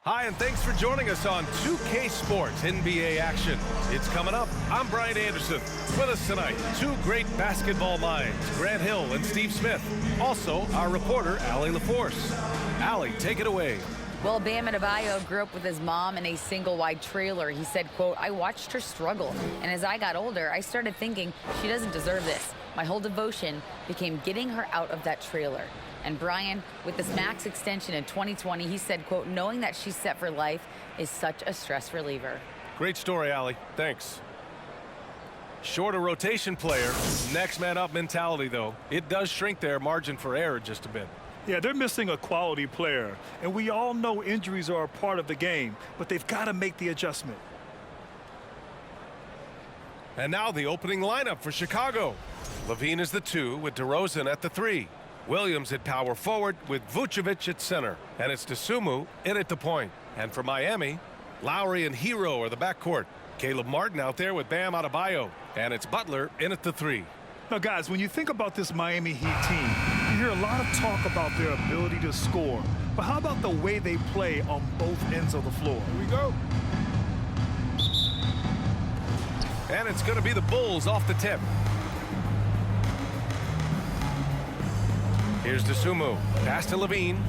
Hi, and thanks for joining us on 2K Sports NBA action. It's coming up. I'm Brian Anderson. With us tonight, two great basketball minds, Grant Hill and Steve Smith. Also, our reporter, Allie LaForce. Allie, take it away. Well, Bam Adebayo grew up with his mom in a single-wide trailer. He said, quote, "I watched her struggle, and as I got older, I started thinking she doesn't deserve this. My whole devotion became getting her out of that trailer." And Brian, with this max extension in 2020, he said, quote, "Knowing that she's set for life is such a stress reliever." Great story, Allie. Thanks. Shorter rotation player, next man up mentality, though. It does shrink their margin for error just a bit. Yeah, they're missing a quality player, and we all know injuries are a part of the game, but they've got to make the adjustment. And now the opening lineup for Chicago. Levine is the 2 with DeRozan at the 3. Williams at power forward with Vucevic at center. And it's Dosunmu in at the point. And for Miami, Lowry and Hero are the backcourt. Caleb Martin out there with Bam Adebayo. And it's Butler in at the 3. Now, guys, when you think about this Miami Heat team, you hear a lot of talk about their ability to score. But how about the way they play on both ends of the floor? Here we go. And it's going to be the Bulls off the tip. Here's Dosunmu. Pass to Levine.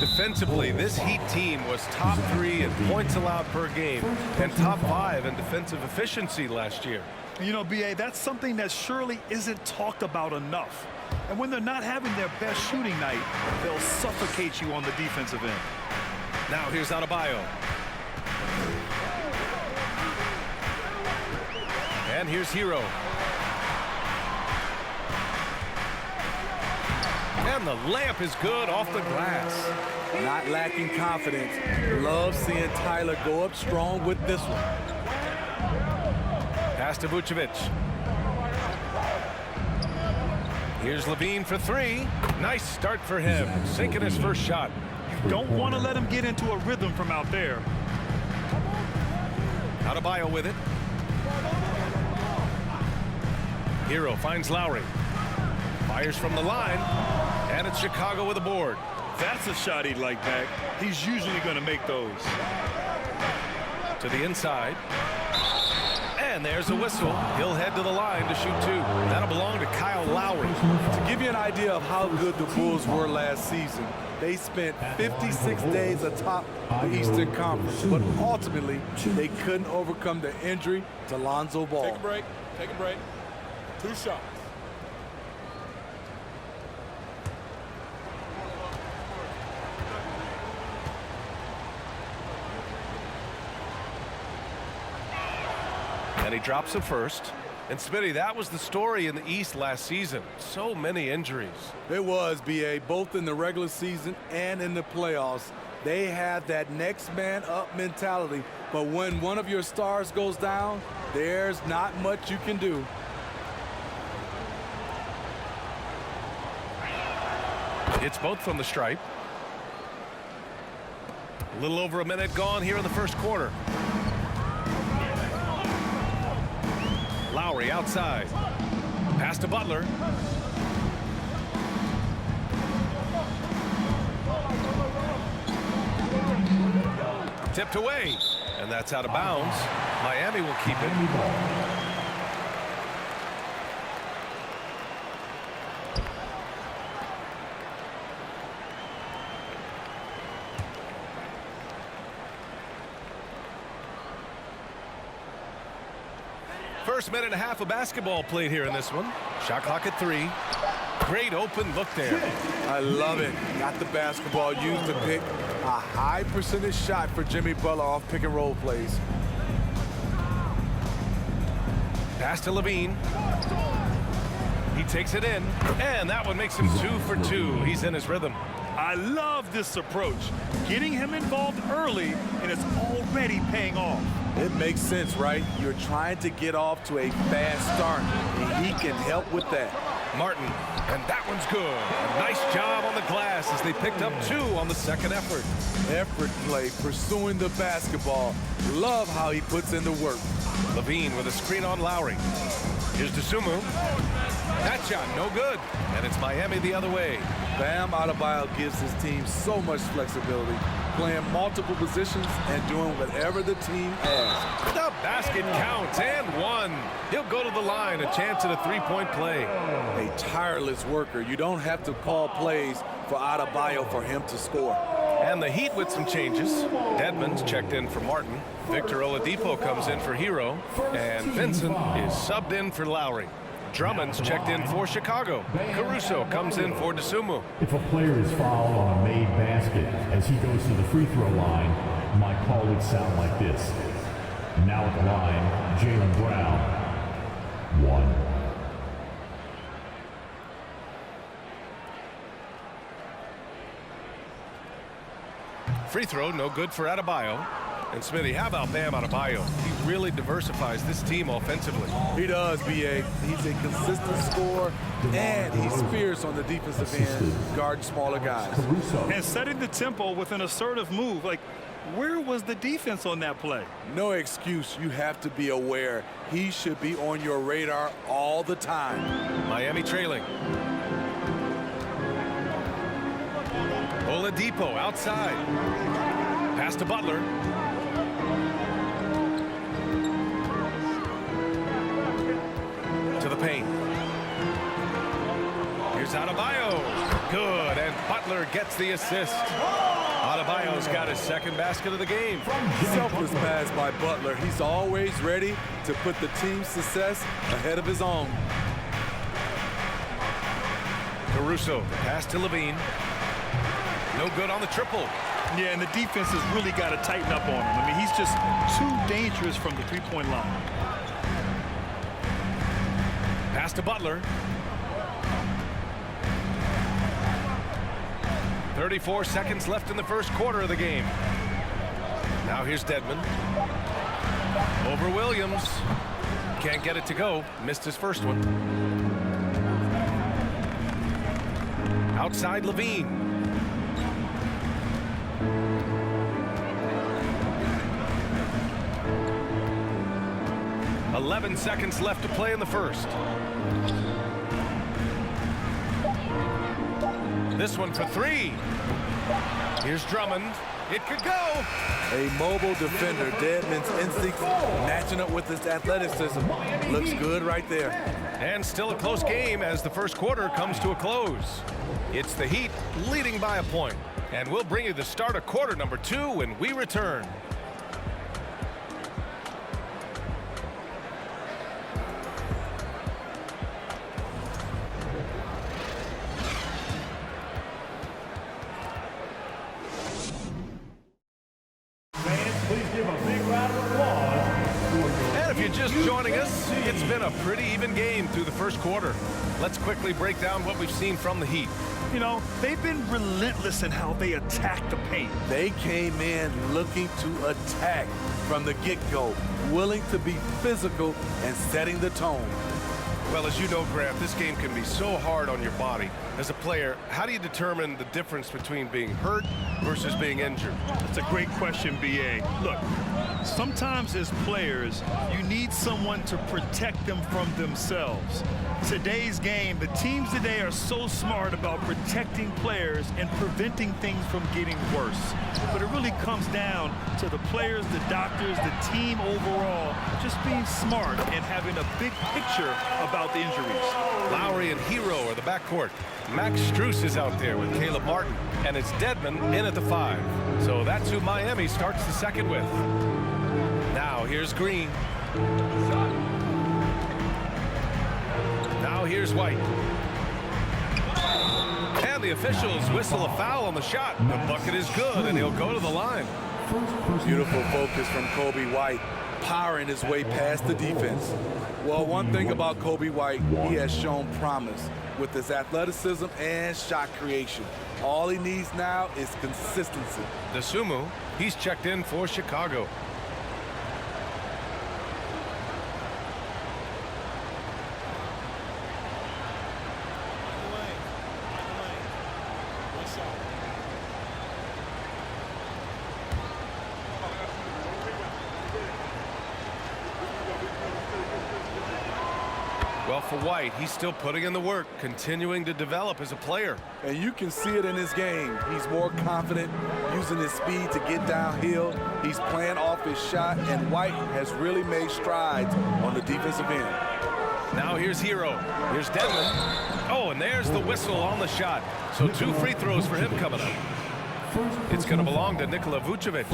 Defensively, this Heat team was top 3 in points allowed per game and top 5 in defensive efficiency last year. You know, B.A., that's something that surely isn't talked about enough. And when they're not having their best shooting night, they'll suffocate you on the defensive end. Now here's Adebayo. And here's Hero. And the layup is good off the glass. Not lacking confidence. Love seeing Tyler go up strong with this one. Pass to Vucevic. Here's Levine for 3. Nice start for him. Sinking his first shot. You don't want to let him get into a rhythm from out there. Adebayo with it. Hero finds Lowry. Fires from the line. And it's Chicago with a board. That's a shot he'd like back. He's usually going to make those. To the inside. And there's a whistle. He'll head to the line to shoot 2. That'll belong to Kyle Lowry. To give you an idea of how good the Bulls were last season, they spent 56 days atop the Eastern Conference, but ultimately they couldn't overcome the injury to Lonzo Ball. Take a break. Take a break. 2 shots. And he drops it first. And Smitty, that was the story in the East last season. So many injuries. It was, B.A., both in the regular season and in the playoffs. They had that next man up mentality. But when one of your stars goes down, there's not much you can do. It's both from the stripe. A little over a minute gone here in the first quarter. Lowry outside. Pass to Butler. Tipped away. And that's out of bounds. Miami will keep it. First minute and a half of basketball played here in this one. Shot clock at 3. Great open look there. I love it. Got the basketball used to pick a high percentage shot for Jimmy Butler off pick and roll plays. Pass to Levine. He takes it in, and that one makes him 2 for 2. He's in his rhythm. I love this approach. Getting him involved early, and it's already paying off. It makes sense, right? You're trying to get off to a fast start, and he can help with that. Martin, and that one's good. A nice job on the glass as they picked up 2 on the second effort. Effort play, pursuing the basketball. Love how he puts in the work. Levine with a screen on Lowry. Here's Dosunmu. That shot, no good. And it's Miami the other way. Bam Adebayo gives his team so much flexibility. playing multiple positions and doing whatever the team asks. The basket counts and one. He'll go to the line, a chance at a three-point play. A tireless worker. You don't have to call plays for Adebayo for him to score. And the Heat with some changes. Dedmon's checked in for Martin. Victor Oladipo comes in for Hero. And Vincent is subbed in for Lowry. Drummond's checked in for Chicago. Caruso comes in for Dosunmu. If a player is fouled on a made basket as he goes to the free throw line, my call would sound like this. Now at the line, Jaylen Brown. 1. Free throw, no good for Adebayo. And Smithy, how about Bam Adebayo? He really diversifies this team offensively. He does, B.A. He's a consistent scorer, and he's fierce on the defensive end, guarding smaller guys. And setting the tempo with an assertive move. Like, where was the defense on that play? No excuse. You have to be aware. He should be on your radar all the time. Miami trailing. Oladipo outside. Pass to Butler. To the paint. Here's Adebayo. Good, and Butler gets the assist. Adebayo's got his second basket of the game. Selfless pass by Butler. He's always ready to put the team's success ahead of his own. Caruso, pass to Levine. No good on the triple. Yeah, and the defense has really got to tighten up on him. I mean, he's just too dangerous from the three-point line. Pass to Butler. 34 seconds left in the first quarter of the game. Now here's Dedmon. Over Williams. Can't get it to go. Missed his first one. Outside Levine. 11 seconds left to play in the first. This one for three. Here's Drummond. It could go. A mobile defender. Dedmon's instincts matching up with his athleticism. Looks good right there. And still a close game as the first quarter comes to a close. It's the Heat leading by a point. And we'll bring you the start of quarter number 2 when we return. And if you're just joining us, it's been a pretty even game through the first quarter. Let's quickly break down what we've seen from the Heat. You know, they've been relentless in how they attack the paint. They came in looking to attack from the get-go, willing to be physical and setting the tone. Well, as you know, Grant, this game can be so hard on your body. As a player, how do you determine the difference between being hurt versus being injured? That's a great question, B.A. Look, sometimes as players, you need someone to protect them from themselves. Today's game, the teams today are so smart about protecting players and preventing things from getting worse. But it really comes down to the players, the doctors, the team overall, just being smart and having a big picture about the injuries. Lowry and Hero are the backcourt. Max Strus is out there with Caleb Martin, and it's Dedmon in at the 5. So that's who Miami starts the second with. Now here's Green. Now here's White. And the officials whistle a foul on the shot. The bucket is good, and he'll go to the line. Beautiful focus from Kobe White, powering his way past the defense. Well, one thing about Kobe White, he has shown promise with his athleticism and shot creation. All he needs now is consistency. Dosunmu, he's checked in for Chicago. Well, for White, he's still putting in the work, continuing to develop as a player. And you can see it in his game. He's more confident, using his speed to get downhill. He's playing off his shot, and White has really made strides on the defensive end. Now here's Hero. Here's Dedmon. Oh, and there's the whistle on the shot. So 2 free throws for him coming up. It's going to belong to Nikola Vucevic.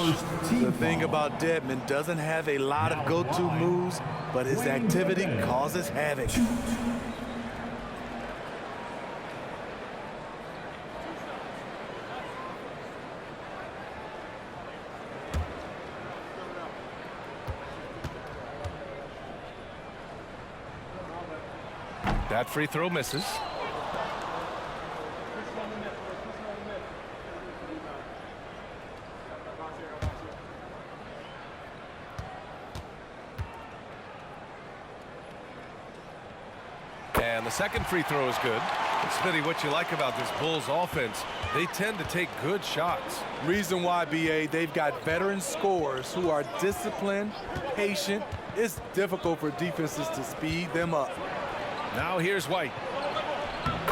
The thing about Dedmon, doesn't have a lot of go-to moves, but his activity causes havoc. That free throw misses. And the second free throw is good. Smitty, what you like about this Bulls offense, they tend to take good shots. Reason why, BA, they've got veteran scorers who are disciplined, patient. It's difficult for defenses to speed them up. Now here's White.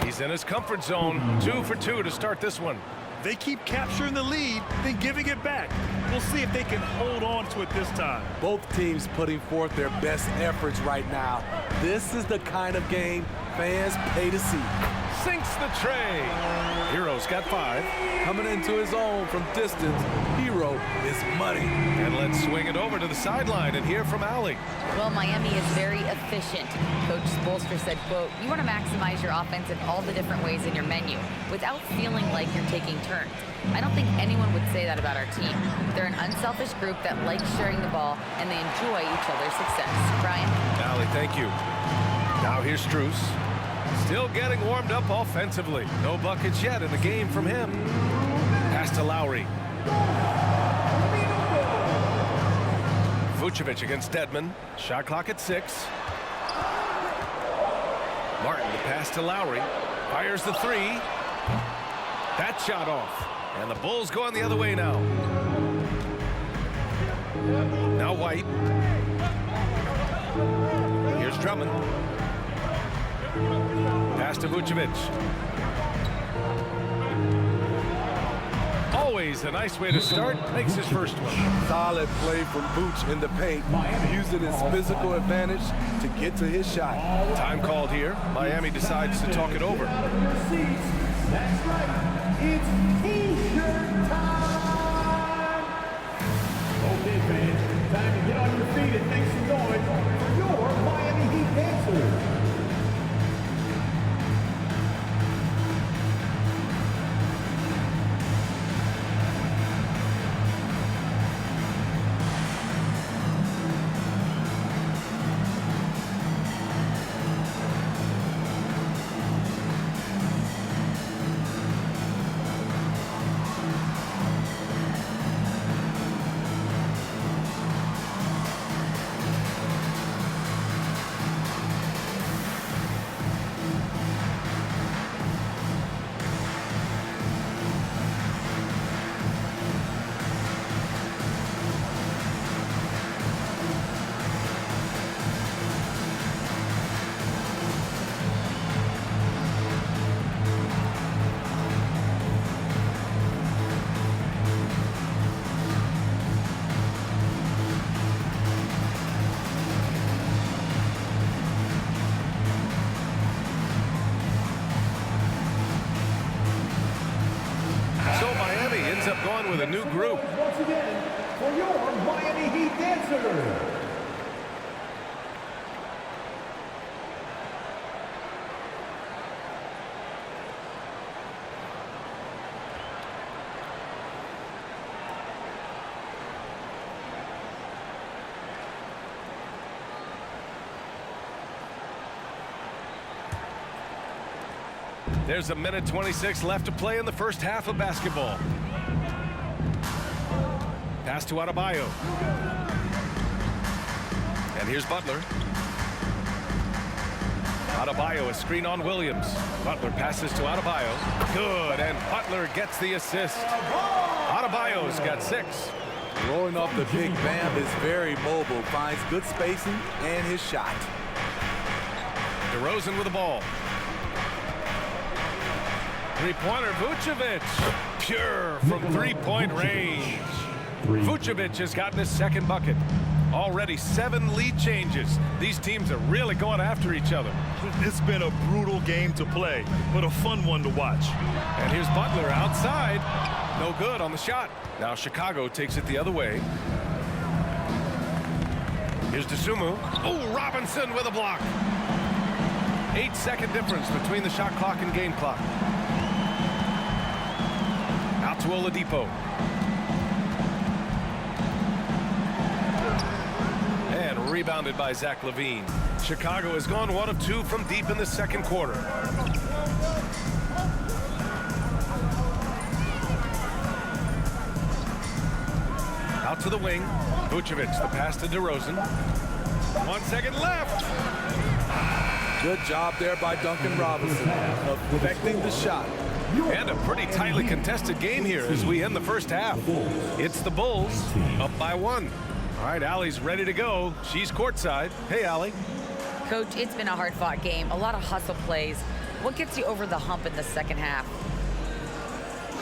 He's in his comfort zone. 2 for 2 to start this one. They keep capturing the lead, then giving it back. We'll see if they can hold on to it this time. Both teams putting forth their best efforts right now. This is the kind of game fans pay to see. Sinks the tray. Hero's got 5. Coming into his own from distance, Hero is money. And let's swing it over to the sideline and hear from Allie. Well, Miami is very efficient. Coach Spoelstra said, quote, "You want to maximize your offense in all the different ways in your menu without feeling like you're taking turns." I don't think anyone would say that about our team. They're an unselfish group that likes sharing the ball, and they enjoy each other's success. Brian? Allie, thank you. Now here's Strus. Still getting warmed up offensively. No buckets yet in the game from him. Pass to Lowry. Vucevic against Dedmon. Shot clock at 6. Martin, the pass to Lowry. Fires the 3. That shot off. And the Bulls going the other way now. Now White. Here's Drummond. Pass to Vucevic. Always a nice way to start. Makes his first one. Solid play from Vooch in the paint, using his physical advantage to get to his shot. Time called here. Miami decides to talk it over. That's right. It's T-shirt time. Okay, fans, time to get on your feet and make some noise for your Miami Heat dancers. With a new group. Once again, for your Miami Heat dancers. There's a minute 26 left to play in the first half of basketball. Pass to Adebayo. And here's Butler. Adebayo, a screen on Williams. Butler passes to Adebayo. Good, and Butler gets the assist. Adebayo's got 6. Rolling off the big Bam is very mobile, finds good spacing and his shot. DeRozan with the ball. Three-pointer, Vucevic. Pure from three-point range. Vucevic has gotten his second bucket. Already 7 lead changes. These teams are really going after each other. It's been a brutal game to play, but a fun one to watch. And here's Butler outside. No good on the shot. Now Chicago takes it the other way. Here's Dosunmu. Oh, Robinson with a block. 8-second difference between the shot clock and game clock. Out to Oladipo. And rebounded by Zach LaVine. Chicago has gone 1 of 2 from deep in the second quarter. Out to the wing. Vucevic, the pass to DeRozan. 1 second left. Good job there by Duncan Robinson, affecting the shot. And a pretty tightly contested game here as we end the first half. It's the Bulls up by 1. All right, Allie's ready to go. She's courtside. Hey, Allie. Coach, it's been a hard-fought game. A lot of hustle plays. What gets you over the hump in the second half?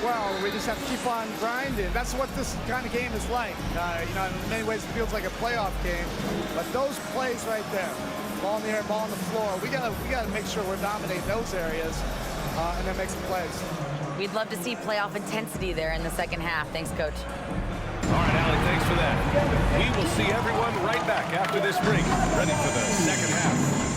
Well, we just have to keep on grinding. That's what this kind of game is like. You know, in many ways it feels like a playoff game. But those plays right there, ball in the air, ball on the floor, we gotta make sure we're dominating those areas and then make some plays. We'd love to see playoff intensity there in the second half. Thanks, Coach. All right, Allie, thanks for that. We will see everyone right back after this break, ready for the second half.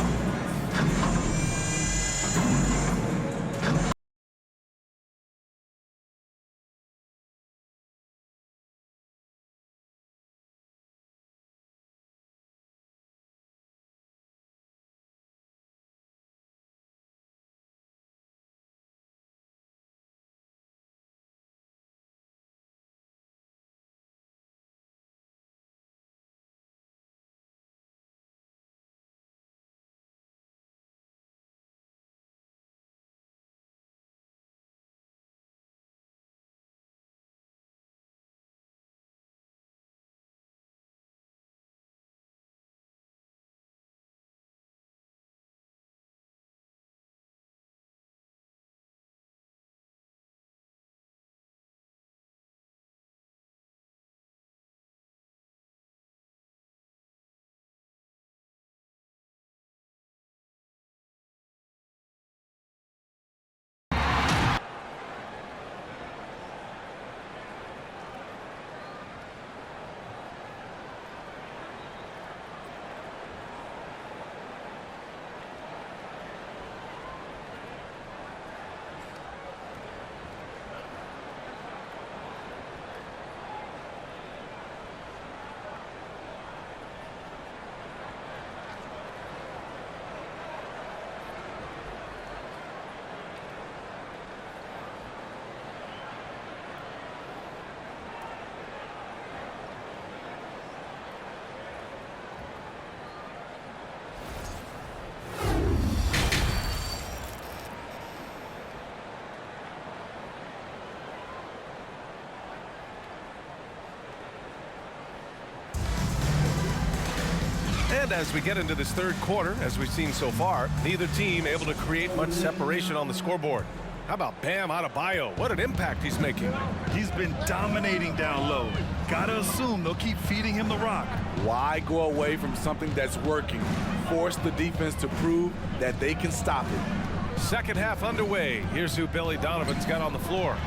And as we get into this third quarter, as we've seen so far, neither team able to create much separation on the scoreboard. How about Bam Adebayo? What an impact he's making. He's been dominating down low. Gotta assume they'll keep feeding him the rock. Why go away from something that's working? Force the defense to prove that they can stop it. Second half underway. Here's who Billy Donovan's got on the floor.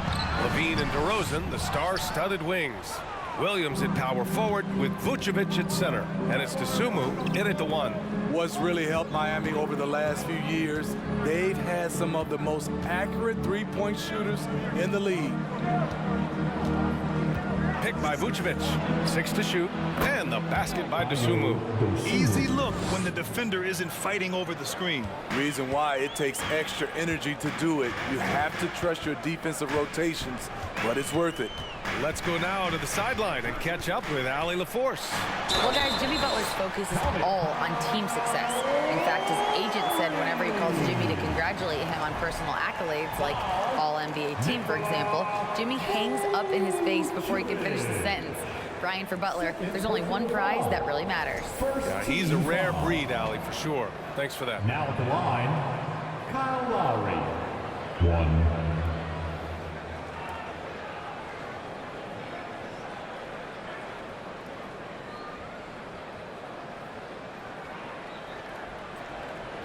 LaVine and DeRozan, the star-studded wings. Williams at power forward with Vucevic at center. And it's Dosunmu in at the 1. What's really helped Miami over the last few years, they've had some of the most accurate three-point shooters in the league. Picked by Vucevic. 6 to shoot. And the basket by Dosunmu. Easy look when the defender isn't fighting over the screen. Reason why it takes extra energy to do it. You have to trust your defensive rotations, but it's worth it. Let's go now to the sideline and catch up with Allie LaForce. Well, guys, Jimmy Butler's focus is all on team success. In fact, his agent said whenever he calls Jimmy to congratulate him on personal accolades, like All-NBA team, for example, Jimmy hangs up in his face before he can finish the sentence. Brian, for Butler, there's only one prize that really matters. Yeah, he's a rare breed, Allie, for sure. Thanks for that. Now at the line, Kyle Lowry. 1.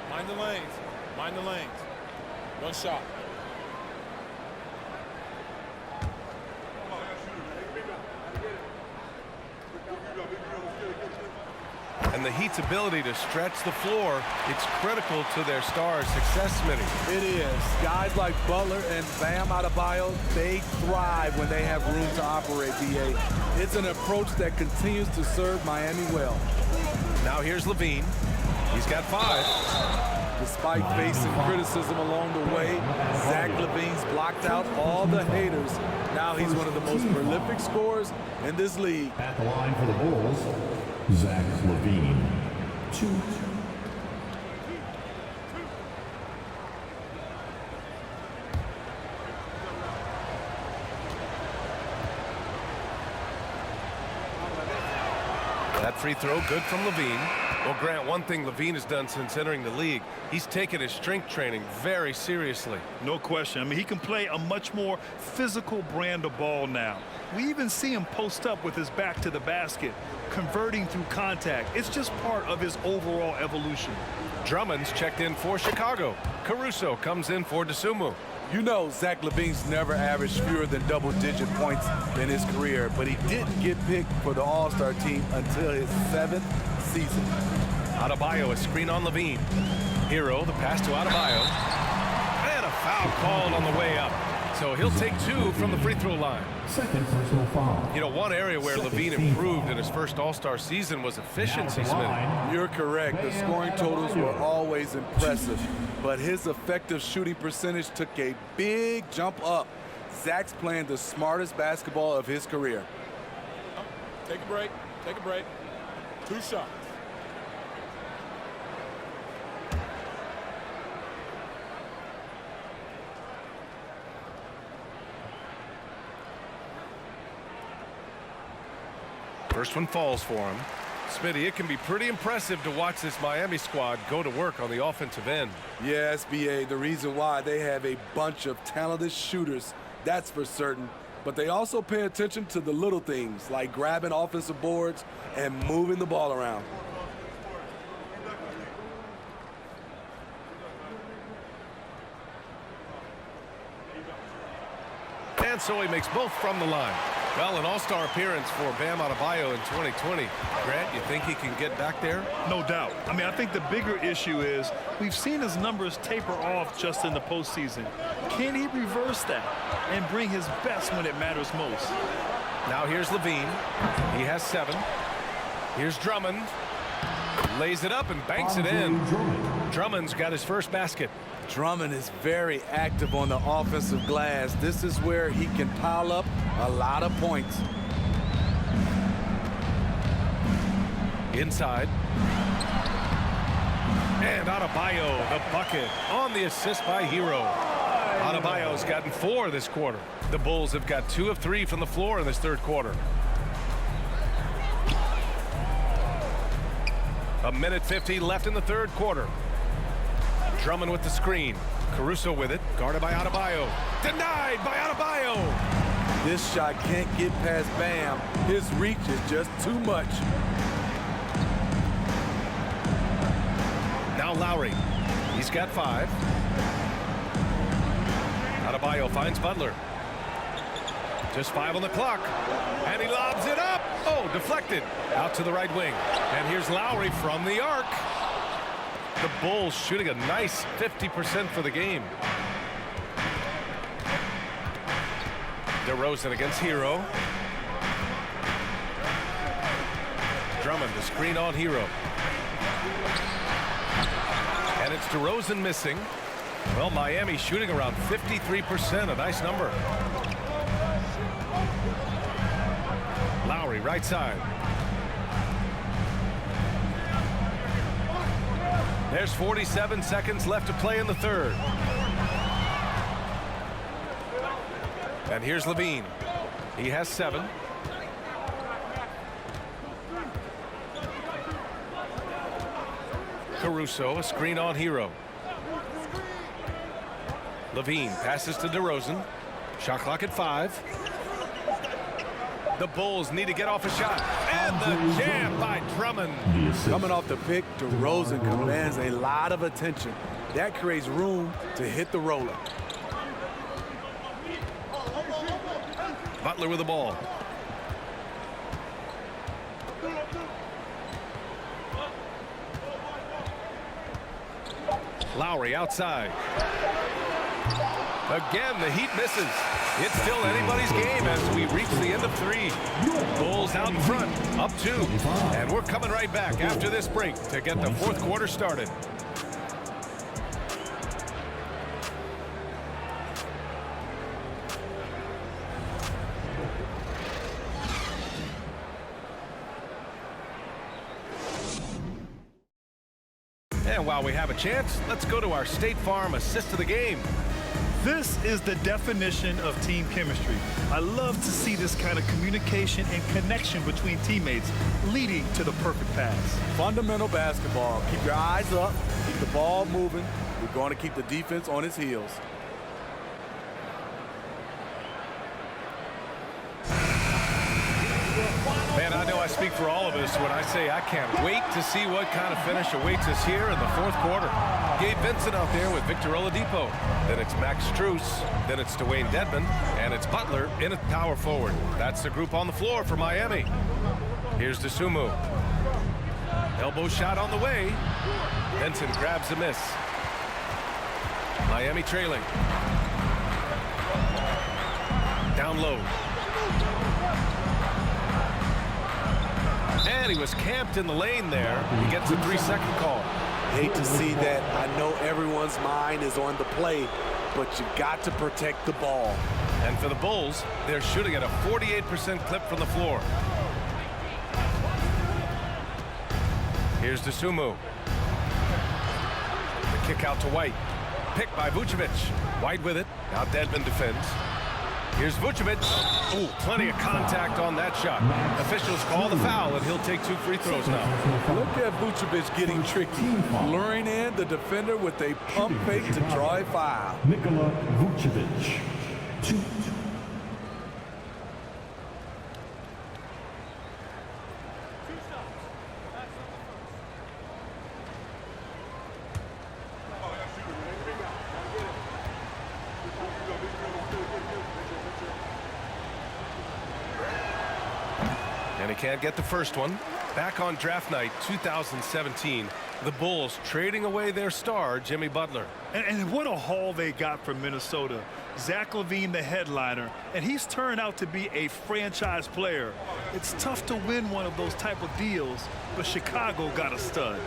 Mind the lanes. Mind the lanes. One shot. And the Heat's ability to stretch the floor, it's critical to their stars' success, Smitty. It is. Guys like Butler and Bam Adebayo, they thrive when they have room to operate, B.A. It's an approach that continues to serve Miami well. Now here's Levine. He's got 5. Despite facing criticism along the way, Zach LaVine's blocked out all the haters. Now he's one of the most prolific scorers in this league. At the line for the Bulls, Zach LaVine. 2. That free throw good from Levine. Well, Grant, one thing Levine has done since entering the league, he's taken his strength training very seriously. No question. I mean, he can play a much more physical brand of ball now. We even see him post up with his back to the basket, converting through contact. It's just part of his overall evolution. Drummond's checked in for Chicago. Caruso comes in for Dosunmu. You know Zach LaVine's never averaged fewer than double-digit points in his career, but he didn't get picked for the All-Star team until his 7th season. Adebayo, a screen on Levine. Hero, the pass to Adebayo. And a foul called on the way up. So he'll take 2 from the free throw line. Second personal foul. You know, one area where Levine improved in his first All-Star season was efficiency, Smith. You're correct. The scoring totals were always impressive, but his effective shooting percentage took a big jump up. Zach's playing the smartest basketball of his career. Take a break. Take a break. 2 shots. First one falls for him. Smitty, it can be pretty impressive to watch this Miami squad go to work on the offensive end. Yes, B.A., the reason why they have a bunch of talented shooters, that's for certain. But they also pay attention to the little things, like grabbing offensive boards and moving the ball around. And so he makes both from the line. Well, an all-star appearance for Bam Adebayo in 2020. Grant, you think he can get back there? No doubt. I mean, I think the bigger issue is we've seen his numbers taper off just in the postseason. Can he reverse that and bring his best when it matters most? Now here's Levine. He has 7. Here's Drummond. Lays it up and banks it in. Drummond's got his first basket. Drummond is very active on the offensive glass. This is where he can pile up a lot of points. Inside. And Adebayo, the bucket, on the assist by Hero. Adebayo's gotten 4 this quarter. The Bulls have got 2 of 3 from the floor in this third quarter. A minute 50 left in the third quarter. Drummond with the screen. Caruso with it, guarded by Adebayo. Denied by Adebayo. This shot can't get past Bam. His reach is just too much. Now Lowry. He's got 5. Adebayo finds Butler. Just 5 on the clock. And he lobs it up. Oh, deflected. Out to the right wing. And here's Lowry from the arc. The Bulls shooting a nice 50% for the game. DeRozan against Hero. Drummond, the screen on Hero. And it's DeRozan missing. Well, Miami shooting around 53%, a nice number. Lowry, right side. There's 47 seconds left to play in the third. And here's Levine. He has 7. Caruso, a screen on Hero. Levine passes to DeRozan. Shot clock at 5. The Bulls need to get off a shot. And the jam by Drummond. Coming off the pick, DeRozan commands a lot of attention. That creates room to hit the roller. Butler with the ball. Lowry outside. Again, the Heat misses. It's still anybody's game as we reach the end of 3. Bulls out in front, up 2. And we're coming right back after this break to get the fourth quarter started. And while we have a chance, let's go to our State Farm assist of the game. This is the definition of team chemistry. I love to see this kind of communication and connection between teammates leading to the perfect pass. Fundamental basketball. Keep your eyes up, keep the ball moving. We're going to keep the defense on its heels. Man, I know I speak for all of us when I say I can't wait to see what kind of finish awaits us here in the fourth quarter. Gabe Vincent out there with Victor Oladipo. Then it's Max Strus. Then it's Dwayne Dedmon. And it's Butler in at power forward. That's the group on the floor for Miami. Here's Dosunmu. Elbow shot on the way. Vincent grabs a miss. Miami trailing. Down low. And he was camped in the lane there. He gets a 3-second call. Hate to see that. I know everyone's mind is on the play, but you got to protect the ball. And for the Bulls, they're shooting at a 48% clip from the floor. Here's Dosunmu. The kick out to White. Picked by Vucevic. White with it. Now Dedmon defends. Here's Vucevic. Ooh, plenty of contact on that shot. Officials call the foul, and he'll take 2 free throws now. Look at Vucevic getting tricky, luring in the defender with a pump fake to draw a foul. Nikola Vucevic. 2. And he can't get the first one. Back on draft night 2017, the Bulls trading away their star, Jimmy Butler. And what a haul they got from Minnesota. Zach LaVine, the headliner, and he's turned out to be a franchise player. It's tough to win one of those type of deals, but Chicago got a stud.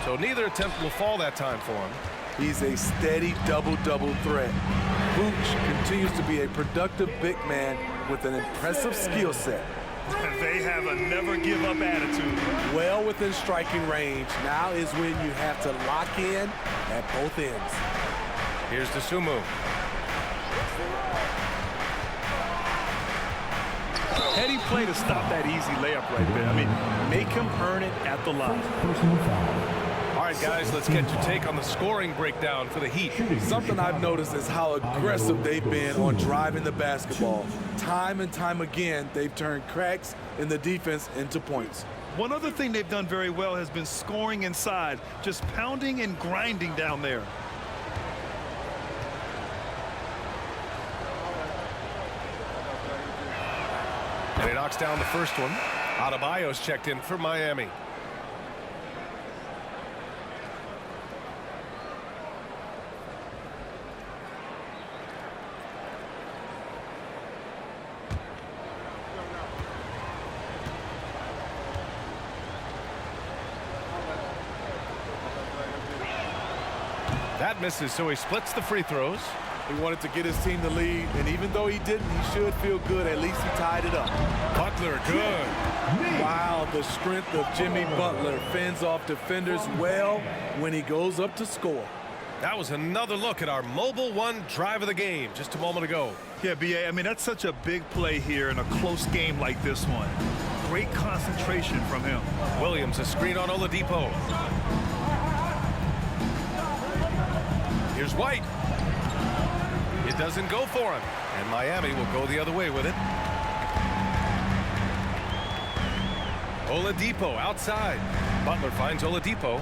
So neither attempt will fall that time for him. He's a steady double-double threat. Vooch continues to be a productive big man with an impressive skill set. They have a never-give-up attitude. Well within striking range. Now is when you have to lock in at both ends. Here's Dosunmu. Heady play to stop that easy layup right there. I mean, make him earn it at the line. Personal foul. All right, guys, let's get your take on the scoring breakdown for the Heat. Something I've noticed is how aggressive they've been on driving the basketball. Time and time again, they've turned cracks in the defense into points. One other thing they've done very well has been scoring inside, just pounding and grinding down there. And he knocks down the first one. Adebayo's checked in for Miami. That misses, so he splits the free throws. He wanted to get his team the lead, and even though he didn't, he should feel good. At least he tied it up. Butler, good. Wow, the strength of Jimmy Butler fends off defenders well when he goes up to score. That was another look at our Mobile One drive of the game just a moment ago. Yeah, B.A., I mean, that's such a big play here in a close game like this one. great concentration from him. Williams, a screen on Oladipo. Here's White. It doesn't go for him, and Miami will go the other way with it. Oladipo outside. Butler finds Oladipo.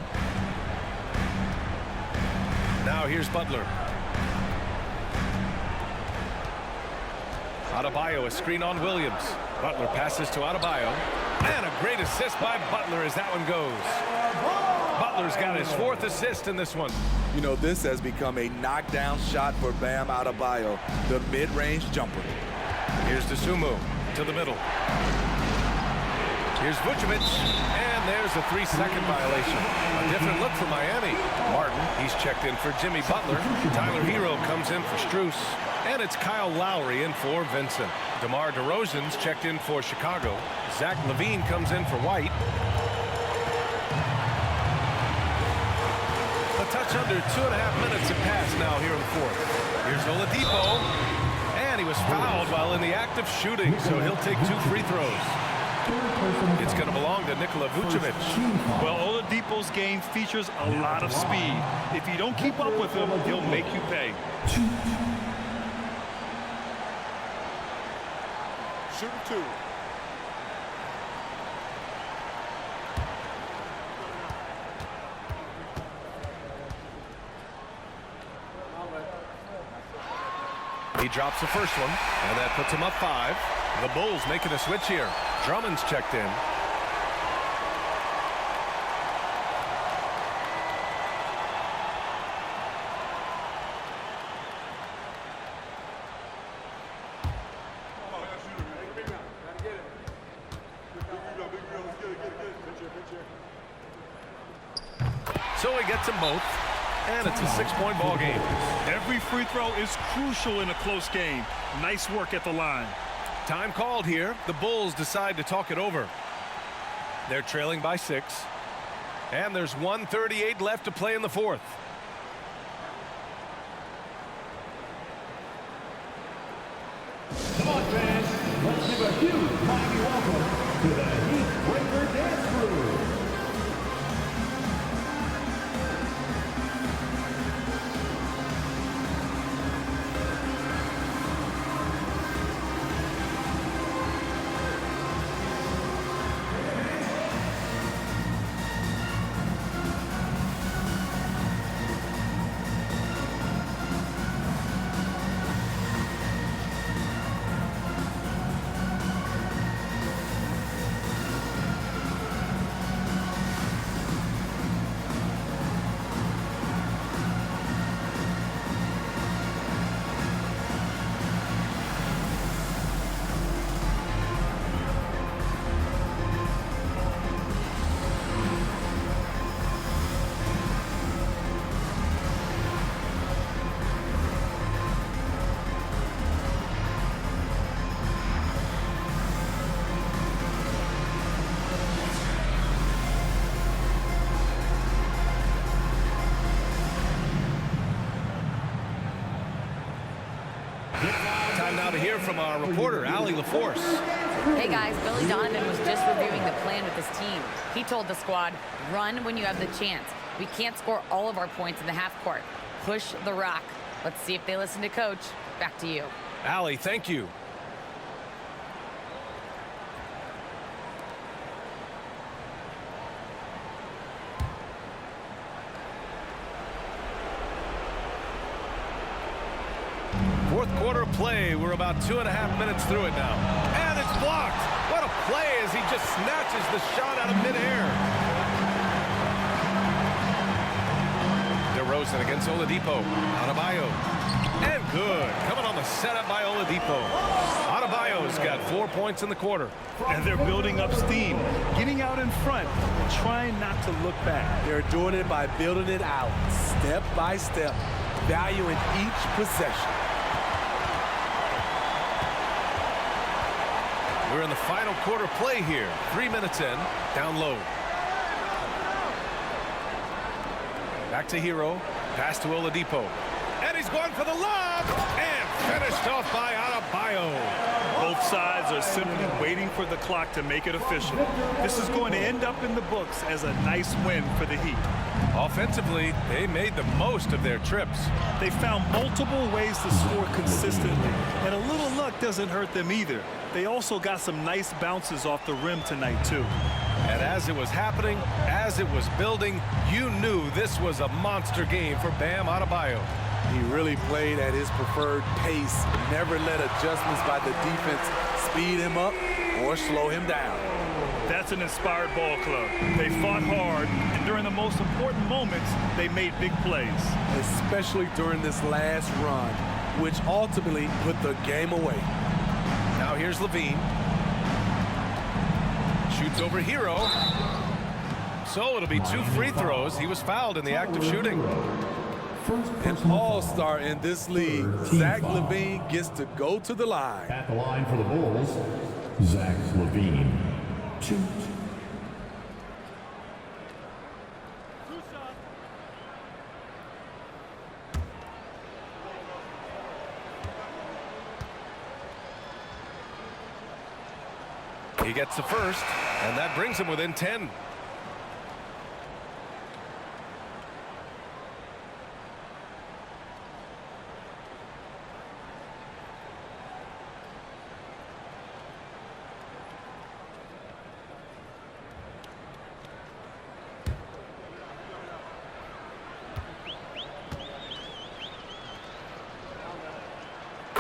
Now here's Butler. Adebayo, a screen on Williams. Butler passes to Adebayo. And a great assist by Butler as that one goes. Butler's got his 4th assist in this one. You know, this has become a knockdown shot for Bam Adebayo, the mid-range jumper. Here's Dosunmu to the middle. Here's Vucevic, and there's a 3-second violation. A different look for Miami. Martin, he's checked in for Jimmy Butler. Tyler Hero comes in for Strus. And it's Kyle Lowry in for Vincent. DeMar DeRozan's checked in for Chicago. Zach LaVine comes in for White. A touch under 2.5 minutes have passed now here in the 4th. Here's Oladipo. And he was fouled while in the act of shooting, so he'll take 2 free throws. It's going to belong to Nikola Vucevic. Well, Oladipo's game features a lot of speed. If you don't keep up with him, he'll make you pay. Shooting 2. He drops the first one, and that puts him up 5. The Bulls making a switch here. Drummond's checked in. So he gets them both, and it's a 6-point ball game. Every free throw is crucial in a close game. Nice work at the line. Time called here. The Bulls decide to talk it over. They're trailing by 6. And there's 1:38 left to play in the 4th. Come on, fans. Let's give a huge mighty welcome to the Heat Breaker Dance Crew. Time now to hear from our reporter, Allie LaForce. Hey guys, Billy Donovan was just reviewing the plan with his team. He told the squad, run when you have the chance. We can't score all of our points in the half court. Push the rock. Let's see if they listen to coach. Back to you. Allie, thank you. Fourth quarter play. We're about 2.5 minutes through it now. And it's blocked. What a play as he just snatches the shot out of midair. DeRozan against Oladipo. Adebayo. And good. Coming on the setup by Oladipo. Adebayo's got 4 points in the quarter. And they're building up steam, getting out in front, trying not to look back. They're doing it by building it out, step by step, valuing each possession. We're in the final quarter play here. 3 minutes in. Down low. Back to Hero. Pass to Oladipo. And he's going for the lob. And finished off by Adebayo. Both sides are simply waiting for the clock to make it official. This is going to end up in the books as a nice win for the Heat. Offensively, they made the most of their trips. They found multiple ways to score consistently, and a little luck doesn't hurt them either. They also got some nice bounces off the rim tonight, too. And as it was happening, as it was building, you knew this was a monster game for Bam Adebayo. He really played at his preferred pace, never let adjustments by the defense speed him up or slow him down. That's an inspired ball club. They fought hard, and during the most important moments, they made big plays. Especially during this last run, which ultimately put the game away. Now here's Levine. Shoots over Hero. So it'll be 2 free throws. He was fouled in the act of shooting. An all-star in this league, Zach LaVine gets to go to the line. At the line for the Bulls, Zach LaVine. Shoot. He gets the first, and that brings him within 10.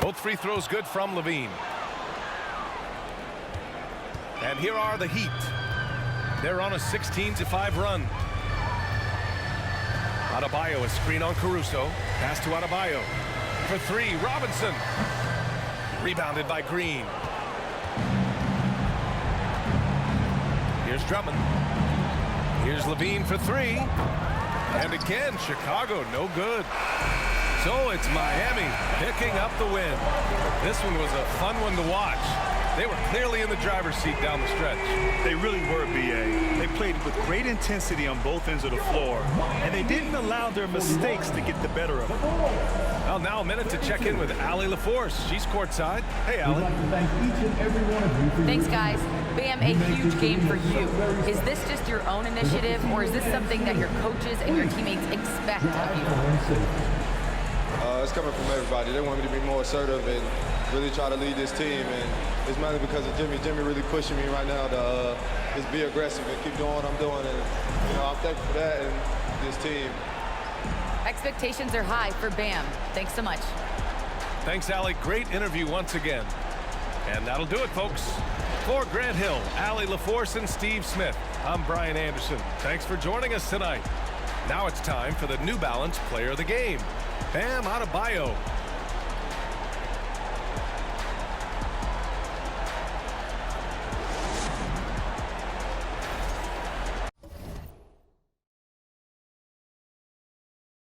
Both free throws good from Levine. And here are the Heat. They're on a 16-5 run. Adebayo, a screen on Caruso. Pass to Adebayo. For 3, Robinson. Rebounded by Green. Here's Drummond. Here's Levine for 3. And again, Chicago, no good. So it's Miami picking up the win. This one was a fun one to watch. They were clearly in the driver's seat down the stretch. They really were, B.A. They played with great intensity on both ends of the floor, and they didn't allow their mistakes to get the better of them. Well, now a minute to check in with Allie LaForce. She's courtside. Hey, Allie. We'd like to thank each and every one of you for Thanks, guys. Bam, a huge game for you. Is this just your own initiative, or is this something that your coaches and your teammates expect of you? It's coming from everybody. They want me to be more assertive and really try to lead this team, and it's mainly because of Jimmy. Jimmy really pushing me right now to just be aggressive and keep doing what I'm doing, and you know I'm thankful for that and this team. Expectations are high for Bam. Thanks so much. Thanks, Allie. Great interview once again. And that'll do it, folks. For Grant Hill, Allie LaForce, and Steve Smith, I'm Brian Anderson. Thanks for joining us tonight. Now it's time for the New Balance Player of the Game, Bam Adebayo.